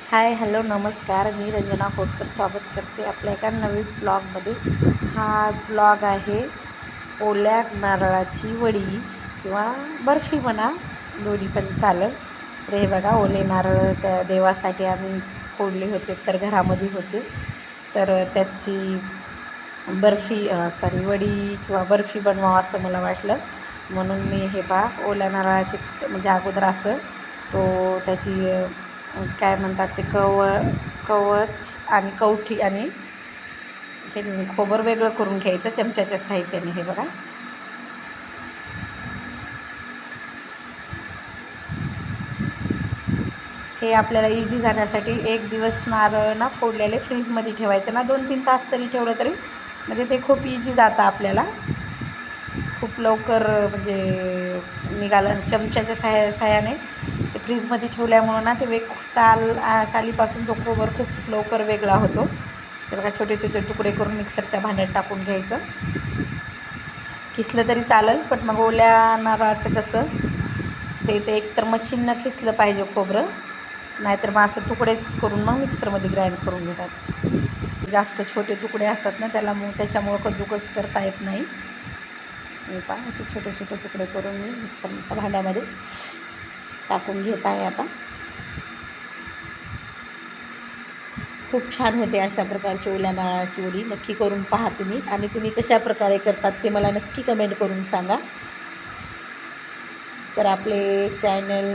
Hi hello नमस्कार. मी रंजना खोटकर स्वागत करते आपल्या एका नवीन ब्लॉगमध्ये. हा ब्लॉग आहे ओल्या नारळाची वडी किंवा बर्फी म्हणा, दोन्ही पण चालेल. तर हे बघा, ओले नारळ त्या देवासाठी आम्ही फोडले होते, तर घरामध्ये होते, तर त्याची वडी किंवा बर्फी बनवावं असं मला वाटलं. म्हणून मी हे ओल्या नारळाचे म्हणजे अगोदर असं त्याची काय म्हणतात ते कवच आणि कवठी आणि ते खोबर वेगळं करून घ्यायचं चमच्याच्या साहित्याने. हे बघा, हे आपल्याला इझी जाण्यासाठी एक दिवस नारळ ना फोडलेले फ्रीजमध्ये ठेवायचं ना, 2-3 तास तरी ठेवलं तरी म्हणजे ते खूप इझी जातं आपल्याला. खूप लवकर म्हणजे निघालं चमच्याच्या साह्याने ते फ्रीजमध्ये ठेवल्यामुळं ना, ते सालीपासून तो खोबर खूप लवकर वेगळा होतो. ते बघा, छोटे छोटे तुकडे करून मिक्सरच्या भांड्यात टाकून घ्यायचं. किसलं तरी चालेल, पण मग ओल्या नारळाचं कसं ते एकतर मशीननं किसलं पाहिजे खोबरं, नाहीतर मग असं तुकडेच करून मग मिक्सरमध्ये ग्राइंड करून घेतात. जास्त छोटे तुकडे असतात ना त्याच्यामुळं कद्दूकस करता येत नाही. असे छोटे छोटे तुकडे करून मी मिक्सरच्या भांड्यामध्ये टाकून घेत आहे आता. खूप छान होते अशा प्रकारची ओल्या नारळाची वडी. नक्की करून पहा तुम्ही, आणि तुम्ही कशा प्रकारे करतात ते मला नक्की कमेंट करून सांगा. तर आपले चॅनल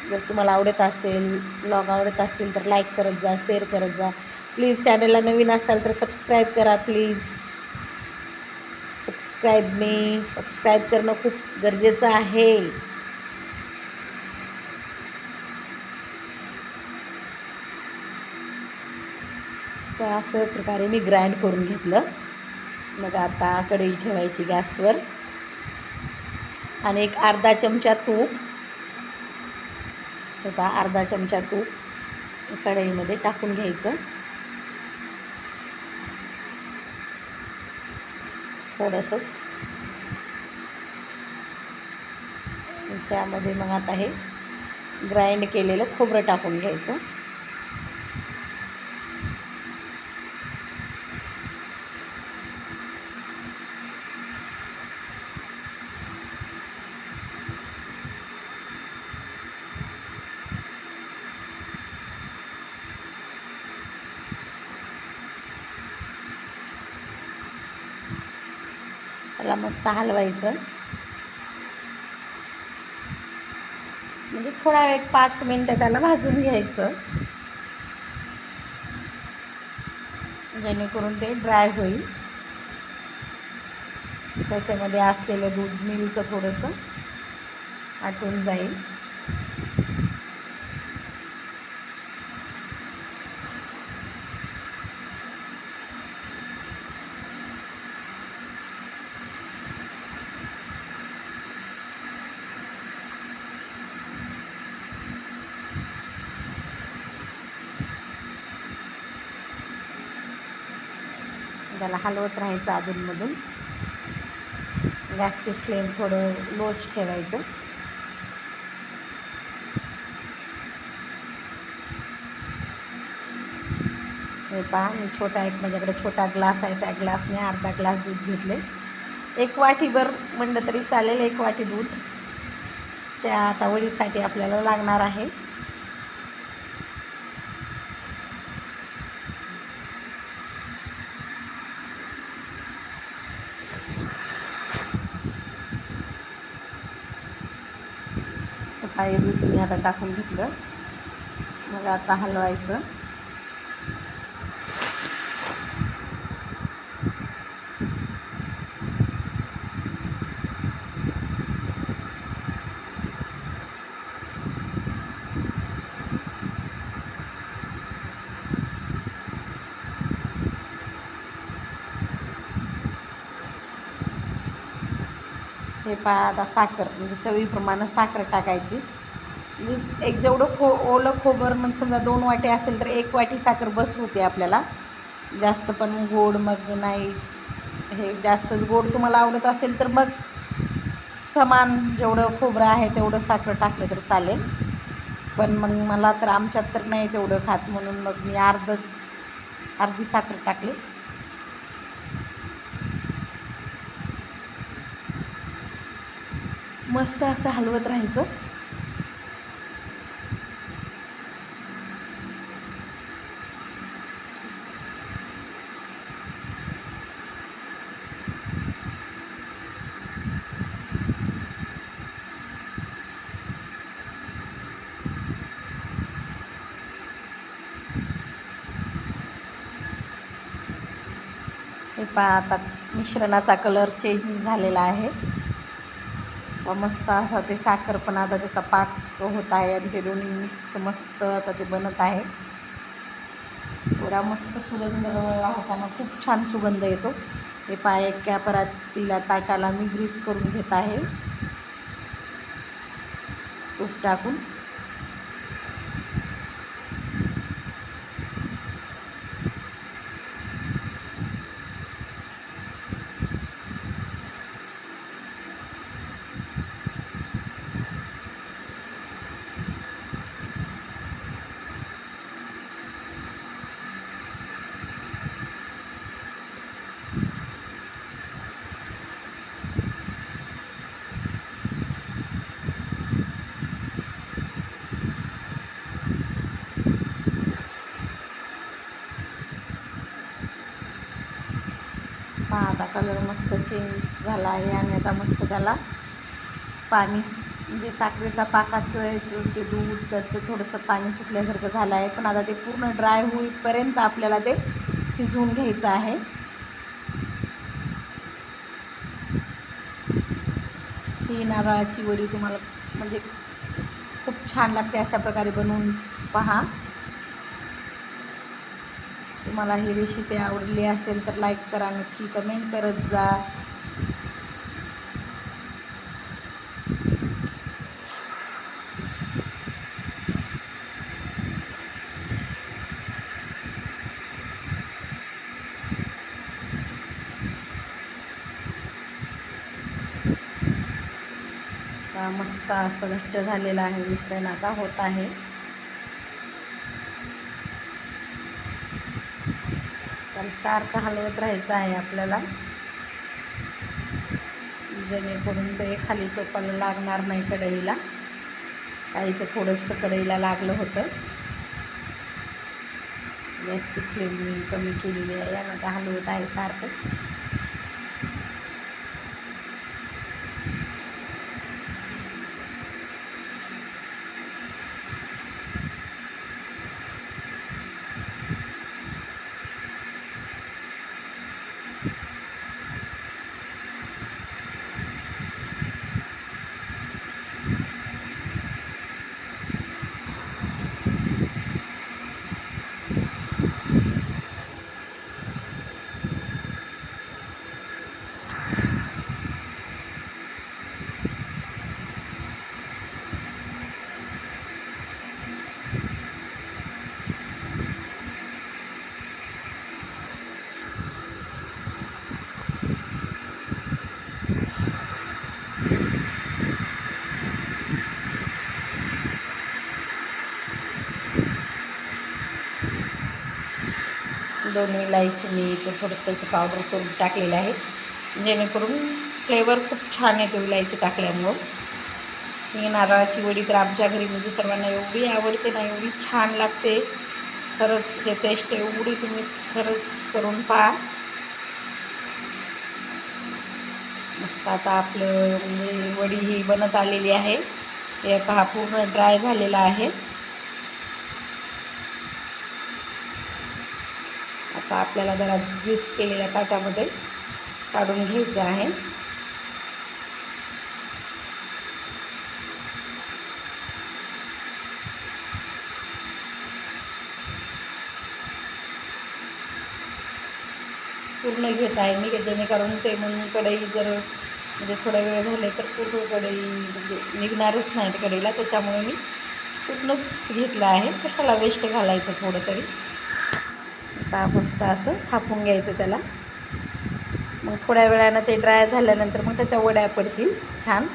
जर तुम्हाला आवडत असेल, ब्लॉग आवडत असतील तर लाईक करत जा, शेअर करत जा. प्लीज चॅनलला नवीन असाल तर सबस्क्राईब करा प्लीज. सबस्क्राईब करणं खूप गरजेचं आहे. तर असं प्रकारे मी ग्राइंड करून घेतलं. मग आता कढई ठेवायची गॅसवर आणि एक अर्धा चमचा तूप, अर्धा चमचा तूप कढईमध्ये टाकून घ्यायचं. थोडंसंच त्यामध्ये मग आता हे ग्राइंड केलेलं खोबरं टाकून घ्यायचं. त्याला मस्त हलवायचं, म्हणजे थोडा वेळ 5 मिनटं त्याला भाजून घ्यायचं, जेणेकरून ते ड्राय होईल. त्याच्यामध्ये असलेलं दूध, मिल्क थोडंसं आटून जाईल. त्याला हलवत राहायचं अधूनमधून. गॅसची फ्लेम थोडं लोच ठेवायचं. हे पहा, मी माझ्याकडे छोटा ग्लास आहे, त्या ग्लासने अर्धा ग्लास दूध घेतले. 1 वाटीभर म्हणलं तरी चालेल, 1 वाटी दूध त्या आता वडीसाठी आपल्याला लागणार आहे. हे दूध मी आता टाकून घेतलं. मग आता हलवायचं. हे पहा, आता साखर म्हणजे चवीप्रमाणे साखर टाकायची. म्हणजे जेवढं ओलं खोबरं म्हणजे समजा 2 वाटी असेल तर 1 वाटी साखर बस होते आपल्याला. जास्त पण गोड मग नाही, हे जास्तच गोड तुम्हाला आवडत असेल तर मग समान जेवढं खोबरं आहे तेवढं साखर टाकलं तर चालेल. पण मग मला तर आमच्यात तर नाही तेवढं खात, म्हणून मग मी अर्धी साखर टाकली. मस्त असं हलवत राहायचं. हे पहा, आता मिश्रणाचा कलर चेंज झालेला आहे. मस्त असा ते साखर पण आता त्याचा पाक होत आहे आणि ते दोन्ही मिक्स मस्त आता ते बनत आहे. एवढा मस्त सुगंध होताना खूप छान सुगंध येतो. हे पहा, एका परातीला ताटाला मी ग्रीस करून घेत आहे तूप टाकून. पहा, आता कलर मस्त चेंज झाला आहे आणि आता मस्त त्याला पाणी, म्हणजे साखरेचा पाकाचं ते दूध त्याचं थोडंसं पाणी सुटल्यासारखं झालं आहे. पण आता ते पूर्ण ड्राय होईपर्यंत आपल्याला ते शिजवून घ्यायचं आहे. ही नारळाची वडी तुम्हाला म्हणजे खूप छान लागते. अशा प्रकारे बनवून पहा. तुम्हाला ही रेसिपी आवडली असेल तर लाईक करा, नक्की कमेंट करत जा. मस्त असं घट्ट झालेलं आहे मिश्रण, आता होत आहे. तर सारखं हलवत राहायचं आहे आपल्याला, जेणेकरून ते खाली टोपाला लागणार नाही कढईला. काही तर थोडंसं कढईला लागलं होतं. गॅसची फ्लेम मी कमी केलेली आहे आणि आता हलवत आहे सारखंच. दोन इलायची मी इथे थोडंसं त्याचं पावडर करून टाकलेलं आहे, जेणेकरून फ्लेवर खूप छान येतो इलायची टाकल्यामुळं. ही नारळाची वडी तर आमच्या घरी म्हणजे सर्वांना एवढी आवडते ना, एवढी छान लागते खरंच. ते टेस्ट एवढी तुम्ही खरंच करून पहा. मस्त आता आपलं म्हणजे वडी ही बनत आलेली आहे. हे पहा, पूर्ण ड्राय झालेला आहे. आता आपल्याला जरा ग्रीस केलेल्या ताटामध्ये काढून घ्यायचं आहे. पूर्ण घेत आहे मी, जेणेकरून ते म्हणून कढई जर म्हणजे थोडा वेळ झाले तर पूर्ण कढई म्हणजे निघणारच नाही कढईला, त्याच्यामुळे मी पूर्णच घेतलं आहे. कशाला वेस्ट घालायचं थोडं तरी. आता मस्त असं थापून घ्यायचं त्याला. मग थोड्या वेळानं ते ड्राय झाल्यानंतर मग त्याच्या वड्या पडतील छान.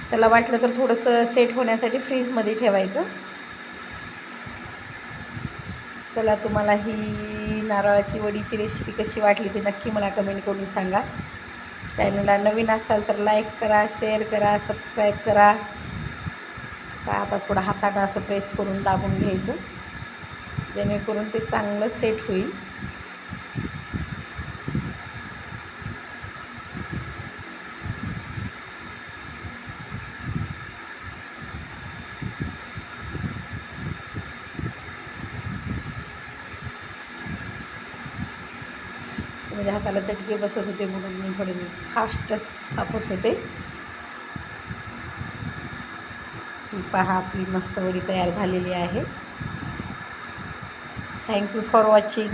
त्याला वाटलं तर थोडंसं सेट होण्यासाठी फ्रीजमध्ये ठेवायचं. चला, तुम्हाला ही नारळाची वडीची रेसिपी कशी वाटली ते नक्की मला कमेंट करून सांगा. चॅनलला नवीन असाल तर लाईक करा, शेअर करा, सबस्क्राईब करा. आता थोडं हातानं असं प्रेस करून दाबून घ्यायचं, जेणेकरून ते चांगलं सेट होईल. म्हणजे हाताला चटके बसत होते म्हणून मी थोडे फास्टच थापत होते. ही पहा, आपली मस्त वडी तयार झालेली आहे. Thank you for watching.